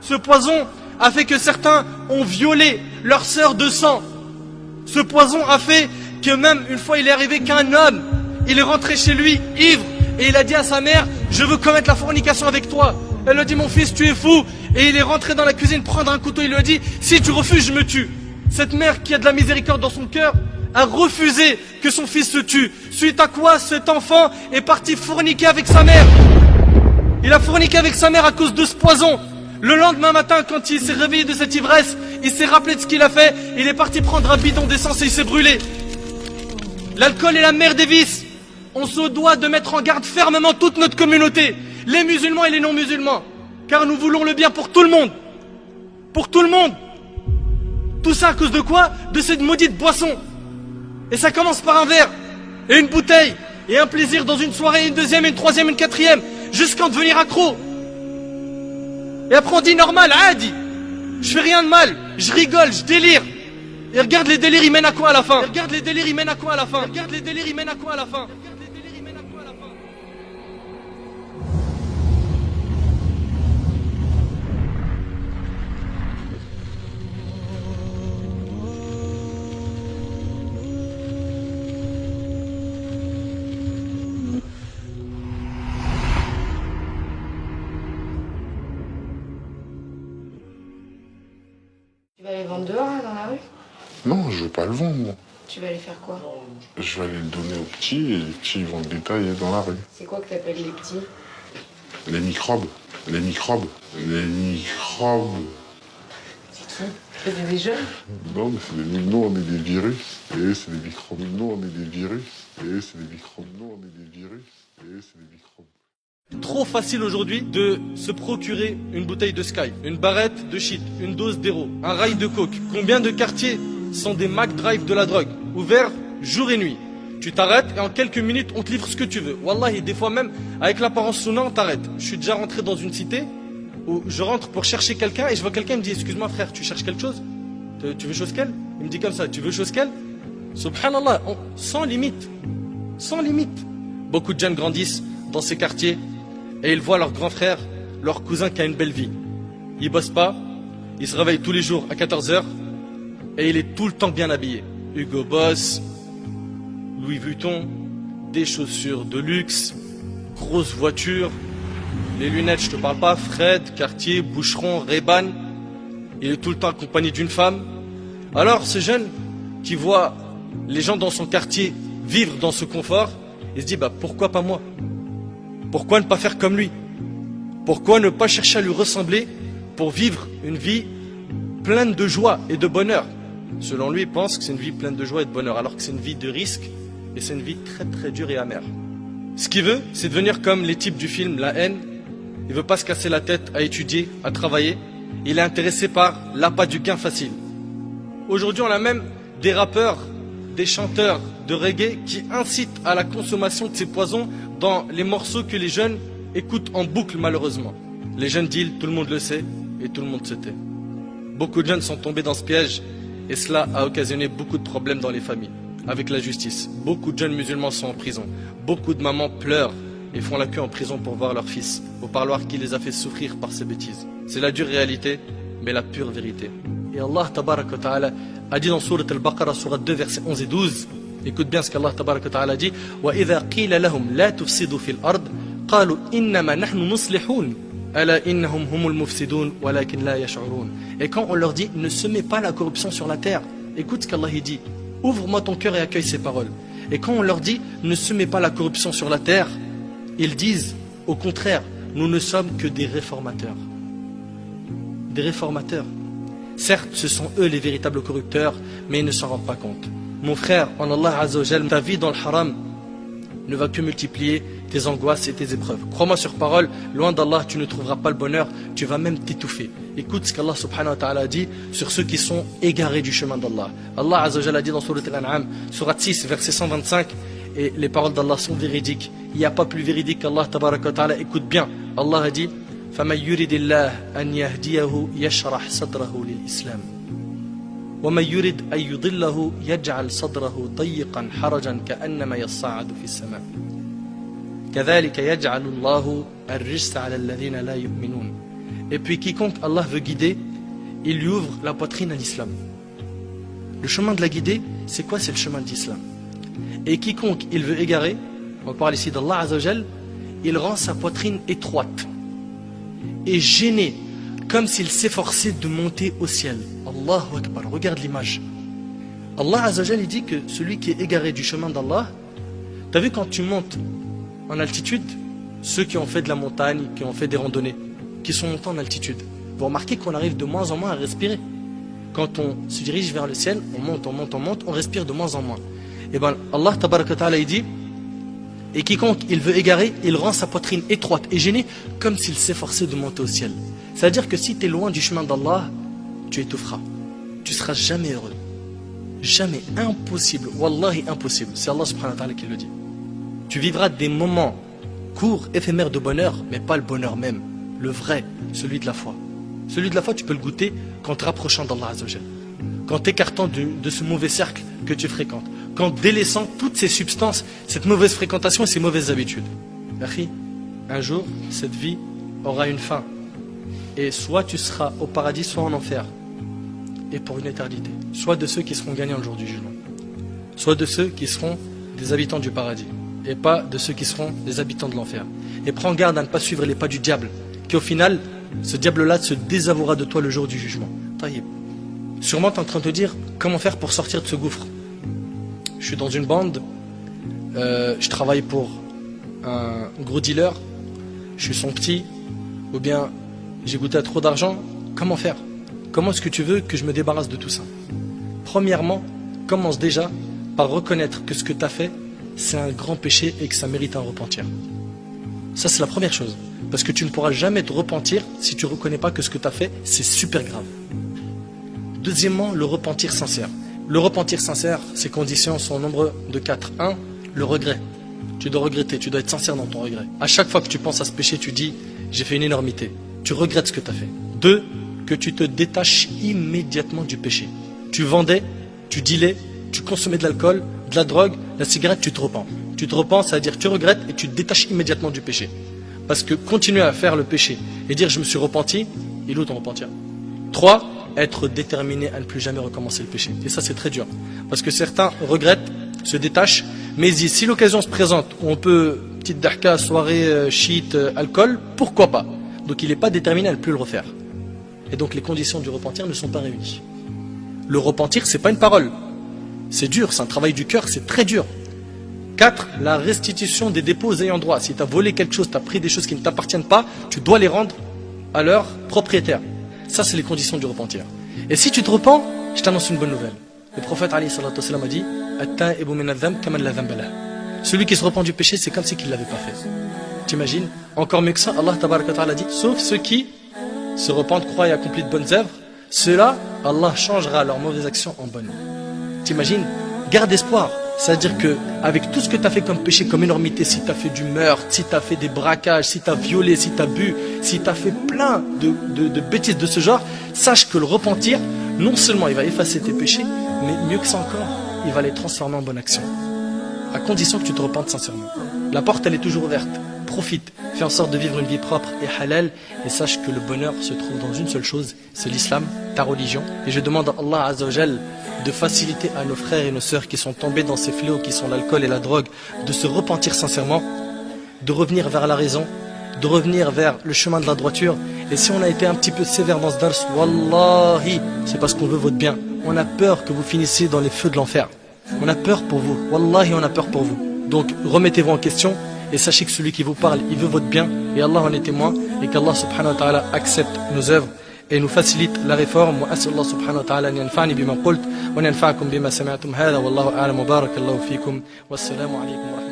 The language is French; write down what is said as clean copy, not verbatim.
Ce poison a fait que certains ont violé leur sœur de sang. Ce poison a fait que même une fois il est arrivé qu'un homme, il est rentré chez lui ivre et il a dit à sa mère, je veux commettre la fornication avec toi. Elle lui a dit, mon fils, tu es fou. Et il est rentré dans la cuisine prendre un couteau, il lui a dit, si tu refuses, je me tue. Cette mère qui a de la miséricorde dans son cœur a refusé que son fils se tue. Suite à quoi cet enfant est parti forniquer avec sa mère. Il a forniqué avec sa mère à cause de ce poison. Le lendemain matin, quand il s'est réveillé de cette ivresse, il s'est rappelé de ce qu'il a fait. Il est parti prendre un bidon d'essence et il s'est brûlé. L'alcool est la mère des vices. On se doit de mettre en garde fermement toute notre communauté, les musulmans et les non-musulmans, car nous voulons le bien pour tout le monde. Pour tout le monde. Tout ça à cause de quoi? De cette maudite boisson. Et ça commence par un verre, et une bouteille, et un plaisir dans une soirée, une deuxième, une troisième, une quatrième, jusqu'à devenir accro. Et après on dit normal, adi. Je fais rien de mal, je rigole, je délire. Et regarde les délires, ils mènent à quoi à la fin? Regarde les délires, ils mènent à quoi à la fin? Regarde les délires, ils mènent à quoi à la fin? Tu vas aller vendre dehors, là, dans la rue? Non, je vais pas le vendre, moi. Tu vas aller faire quoi? Je vais aller le donner aux petits et les petits vont le détailler dans la rue. C'est quoi que t'appelles les petits? Les microbes. Les microbes. Les microbes. C'est qui? C'est des jeunes? Non, mais c'est des... Nous, on est des virus. Et c'est des microbes. Nous, on est des virus. Et c'est des microbes. Nous, on est des virus. Et c'est des microbes. Trop facile aujourd'hui de se procurer une bouteille de Sky, une barrette de shit, une dose d'héro, un rail de coke. Combien de quartiers sont des McDrive de la drogue, ouverts jour et nuit? Tu t'arrêtes et en quelques minutes on te livre ce que tu veux. Wallahi, des fois même avec l'apparence souna on t'arrête. Je suis déjà rentré dans une cité où je rentre pour chercher quelqu'un et je vois quelqu'un me dit, excuse-moi frère, tu cherches quelque chose? Tu veux chose qu'elle? Il me dit comme ça, tu veux chose qu'elle? Subhanallah, sans limite. Sans limite. Beaucoup de jeunes grandissent dans ces quartiers et ils voient leur grand frère, leur cousin qui a une belle vie. Il bosse pas, il se réveille tous les jours à 14h et il est tout le temps bien habillé. Hugo Boss, Louis Vuitton, des chaussures de luxe, grosse voiture, les lunettes, je te parle pas, Fred, Cartier, Boucheron, Ray-Ban. Il est tout le temps accompagné d'une femme. Alors ce jeune qui voit les gens dans son quartier vivre dans ce confort, il se dit bah pourquoi pas moi? Pourquoi ne pas faire comme lui? Pourquoi ne pas chercher à lui ressembler pour vivre une vie pleine de joie et de bonheur? Selon lui, il pense que c'est une vie pleine de joie et de bonheur, alors que c'est une vie de risque et c'est une vie très très dure et amère. Ce qu'il veut, c'est devenir comme les types du film La Haine. Il veut pas se casser la tête à étudier, à travailler. Il est intéressé par l'appât du gain facile. Aujourd'hui, on a même des rappeurs, des chanteurs de reggae qui incitent à la consommation de ces poisons dans les morceaux que les jeunes écoutent en boucle malheureusement. Les jeunes deals, tout le monde le sait et tout le monde se tait. Beaucoup de jeunes sont tombés dans ce piège et cela a occasionné beaucoup de problèmes dans les familles, avec la justice. Beaucoup de jeunes musulmans sont en prison. Beaucoup de mamans pleurent et font la queue en prison pour voir leur fils au parloir qui les a fait souffrir par ces bêtises. C'est la dure réalité, mais la pure vérité. Et Allah tabarak wa ta'ala a dit dans Sourate Al-Baqarah, Sourate 2, versets 11 et 12, écoute bien ce qu'Allah tabarak wa ta'ala dit, وَإِذَا قِيلَ لَهُمْ لَا تُفْسِدُوا فِي الْأَرْضِ قَالُوا إِنَّمَا نَحْنُ مُصْلِحُونَ أَلَا إِنَّهُمْ هُمُ الْمُفْسِدُونَ وَلَكِنْ لَا يَشْعُرُونَ. Et quand on leur dit, ne semez pas la corruption sur la terre, écoute ce qu'Allah dit, ouvre-moi ton cœur et accueille ces paroles. Et quand on leur dit, ne semez pas la corruption sur la terre, ils disent, au contraire, nous ne sommes que des réformateurs. Des réformateurs. Certes, ce sont eux les véritables corrupteurs, mais ils ne s'en rendent pas compte. Mon frère, en Allah Azza wa Jal, ta vie dans le haram ne va que multiplier tes angoisses et tes épreuves. Crois-moi sur parole, loin d'Allah, tu ne trouveras pas le bonheur, tu vas même t'étouffer. Écoute ce qu'Allah subhanahu wa ta'ala dit sur ceux qui sont égarés du chemin d'Allah. Allah Azza wa Jal a dit dans Sourate Al-An'am, Sourate 6, verset 125, et les paroles d'Allah sont véridiques. Il n'y a pas plus véridique qu'Allah tabaraka wa ta'ala. Écoute bien, Allah a dit, فَمَنْ يُرِدِ اللَّهِ أَنْ يَهْدِيَهُ يَشْرَحْ صَدْرَهُ لِلْإِسْلَامِ وَمَنْ يُرِدْ أَنْ يُضِلَّهُ يَجْعَلْ صَدْرَهُ ضَيِّقًا حَرَجًا كَأَنَّمَا يَصَّعَّدُ فِي السَّمَاءِ كَذَلِكَ يَجْعَلُ اللَّهُ الرِّجْسَ عَلَى الَّذِينَ لَا يُؤْمِنُونَ. Et puis quiconque Allah veut guider, il lui ouvre la poitrine à l'islam. Le chemin de la guidée, c'est quoi? C'est le chemin de l'islam. Et quiconque il veut égarer, on parle ici d'Allah Azzawajal, il rend sa poitrine étroite et gênée, comme s'il s'efforçait de monter au ciel. Allahu Akbar, regarde l'image. Allah Azzawajal, il dit que celui qui est égaré du chemin d'Allah, t'as vu quand tu montes en altitude, ceux qui ont fait de la montagne, qui ont fait des randonnées, qui sont montés en altitude, vous remarquez qu'on arrive de moins en moins à respirer. Quand on se dirige vers le ciel, on monte, on monte, on monte, on respire de moins en moins. Et bien Allah Tabaraka Ta'ala, il dit, et quiconque il veut égarer, il rend sa poitrine étroite et gênée, comme s'il s'efforçait de monter au ciel. C'est-à-dire que si tu es loin du chemin d'Allah, tu étoufferas. Tu seras jamais heureux. Jamais. Impossible. Wallahi impossible. C'est Allah subhanahu wa ta'ala qui le dit. Tu vivras des moments courts, éphémères de bonheur, mais pas le bonheur même. Le vrai, celui de la foi. Celui de la foi, tu peux le goûter qu'en te rapprochant d'Allah Azzawajal. Qu'en t'écartant de ce mauvais cercle que tu fréquentes. Qu'en délaissant toutes ces substances, cette mauvaise fréquentation et ces mauvaises habitudes. Akhi, un jour, cette vie aura une fin. Et soit tu seras au paradis, soit en enfer. Et pour une éternité. Soit de ceux qui seront gagnants le jour du jugement. Soit de ceux qui seront des habitants du paradis. Et pas de ceux qui seront des habitants de l'enfer. Et prends garde à ne pas suivre les pas du diable. Qui au final, ce diable-là se désavouera de toi le jour du jugement. Taïeb. Sûrement tu es en train de te dire comment faire pour sortir de ce gouffre. Je suis dans une bande, je travaille pour un gros dealer, je suis son petit, ou bien j'ai goûté à trop d'argent. Comment faire? Comment est-ce que tu veux que je me débarrasse de tout ça? Premièrement, commence déjà par reconnaître que ce que tu as fait, c'est un grand péché et que ça mérite un repentir. Ça, c'est la première chose. Parce que tu ne pourras jamais te repentir si tu ne reconnais pas que ce que tu as fait, c'est super grave. Deuxièmement, le repentir sincère. Le repentir sincère, ses conditions sont au nombre de 4. 1. Le regret. Tu dois regretter, tu dois être sincère dans ton regret. À chaque fois que tu penses à ce péché, tu dis « j'ai fait une énormité ». Tu regrettes ce que tu as fait. 2. Que tu te détaches immédiatement du péché. Tu vendais, tu dealais, tu consommais de l'alcool, de la drogue, la cigarette, tu te repens. Tu te repens, ça veut dire que tu regrettes et tu te détaches immédiatement du péché. Parce que continuer à faire le péché et dire « je me suis repenti », il est où ton repentir? 3. Être déterminé à ne plus jamais recommencer le péché. Et ça, c'est très dur. Parce que certains regrettent, se détachent, mais ils disent, si l'occasion se présente, où on peut, petite dahka, soirée, shit, alcool, pourquoi pas? Donc il n'est pas déterminé à ne plus le refaire. Et donc les conditions du repentir ne sont pas réunies. Le repentir, c'est pas une parole. C'est dur, c'est un travail du cœur, c'est très dur. 4. La restitution des dépôts aux ayants droit. Si tu as volé quelque chose, tu as pris des choses qui ne t'appartiennent pas, tu dois les rendre à leur propriétaire. Ça, c'est les conditions du repentir. Et si tu te repens, je t'annonce une bonne nouvelle. Le prophète alayhi salatu wassalam a dit celui qui se repent du péché, c'est comme si il ne l'avait pas fait. T'imagines? Encore mieux que ça, Allah tabaraka ta'ala dit sauf ceux qui se repentent, croient et accomplissent de bonnes œuvres, ceux-là, Allah changera leurs mauvaises actions en bonnes. T'imagines? Garde espoir. C'est-à-dire que avec tout ce que tu as fait comme péché, comme énormité, si tu as fait du meurtre, si tu as fait des braquages, si tu as violé, si tu as bu, si tu as fait plein de bêtises de ce genre, sache que le repentir, non seulement il va effacer tes péchés, mais mieux que ça encore, il va les transformer en bonne action. À condition que tu te repentes sincèrement. La porte, elle est toujours ouverte. Profite, fais en sorte de vivre une vie propre et halal, et sache que le bonheur se trouve dans une seule chose, c'est l'islam, ta religion. Et je demande à Allah Azzawajal de faciliter à nos frères et nos sœurs qui sont tombés dans ces fléaux qui sont l'alcool et la drogue, de se repentir sincèrement, de revenir vers la raison, de revenir vers le chemin de la droiture. Et si on a été un petit peu sévère dans ce dars, wallahi, c'est parce qu'on veut votre bien. On a peur que vous finissiez dans les feux de l'enfer. On a peur pour vous, wallahi, on a peur pour vous. Donc remettez-vous en question et sachez que celui qui vous parle, il veut votre bien et Allah en est témoin, et qu'Allah subhanahu wa ta'ala accepte nos œuvres et nous facilite la réforme. وأسأل الله سبحانه وتعالى أن ينفعني بما قلت وأن ينفعكم بما سمعتم هذا والله أعلم وبارك الله فيكم والسلام عليكم ورحمة الله.